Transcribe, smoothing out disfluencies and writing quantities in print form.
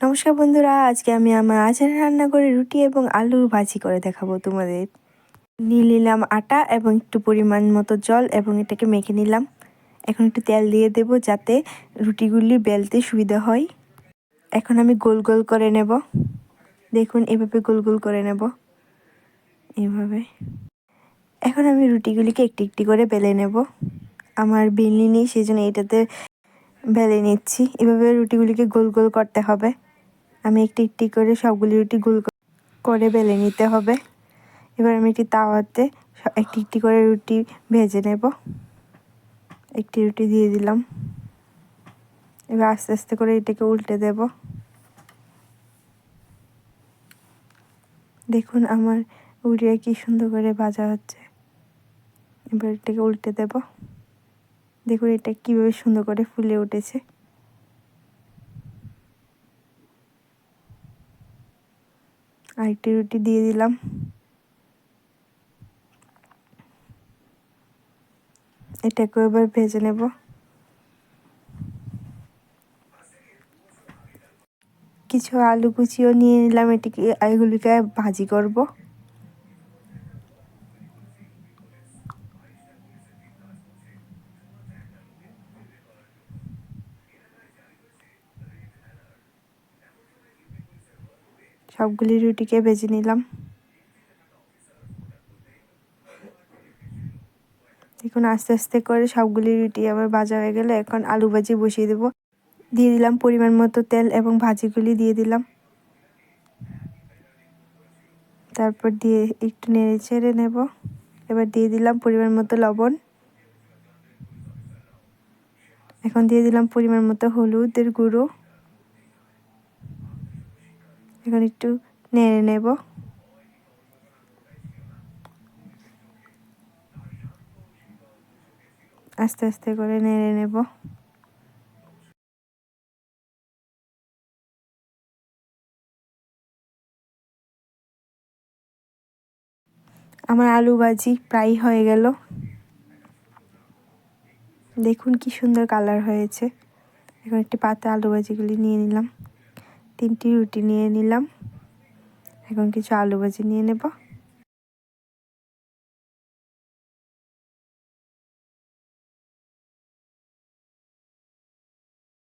নমস্কার বন্ধুরা, আজকে আমি আমার আচার রান্না করে রুটি এবং আলুর ভাজি করে দেখাবো তোমাদের। নিয়ে নিলাম আটা এবং একটু পরিমাণ মতো জল এবং এটাকে মেখে নিলাম। এখন একটু তেল দিয়ে দেব যাতে রুটিগুলি বেলতে সুবিধা হয়। এখন আমি গোল গোল করে নেব। দেখুন, এভাবে গোল গোল করে নেব, এইভাবে। এখন আমি রুটিগুলিকে একটি একটি করে বেলে নেব। আমার বেলনি নেই, সেই জন্য এটাতে বেলে নিচ্ছি। এভাবে রুটিগুলিকে গোল গোল করতে হবে। আমি একটি একটি করে সবগুলি রুটি গোল করে বেলে নিতে হবে। এবার আমি একটি তাওয়াতে একটি একটি করে রুটি ভেজে নেব। একটি রুটি দিয়ে দিলাম। এবার আস্তে আস্তে করে এটাকে উল্টে দেব। দেখুন আমার রুটিটা কি সুন্দর করে ভাজা হচ্ছে। এবার এটাকে উল্টে দেব। দেখুন এটা কিভাবে সুন্দর করে ফুলে উঠেছে। আরেকটি রুটি দিয়ে দিলাম। এটাকে এবার ভেজে নেব। কিছু আলু কুচিও নিয়ে নিলাম, এগুলিকে ভাজি করব। সবগুলি রুটিকে ভেজে নিলাম। দেখুন আস্তে আস্তে করে সবগুলি রুটি আবার ভাজা হয়ে গেলে এখন আলু ভাজি বসিয়ে দেব। দিয়ে দিলাম পরিমাণ মতো তেল এবং ভাজিগুলি দিয়ে দিলাম। তারপর দিয়ে একটু নেড়ে চেড়ে নেব। এবার দিয়ে দিলাম পরিমাণ মতো লবণ। এখন দিয়ে দিলাম পরিমাণ মতো হলুদের গুঁড়ো। এখন একটু নেড়ে নেব। আস্তে আস্তে করে নেড়ে নেব। আমার আলু ভাজি প্রায় হয়ে গেল। দেখুন কি সুন্দর কালার হয়েছে। এখন একটি পাতে আলু ভাজিগুলি নিয়ে নিলাম। 3টি রুটি নিয়ে নিলাম। এখন কিছু আলু ভাজি নিয়ে নেব।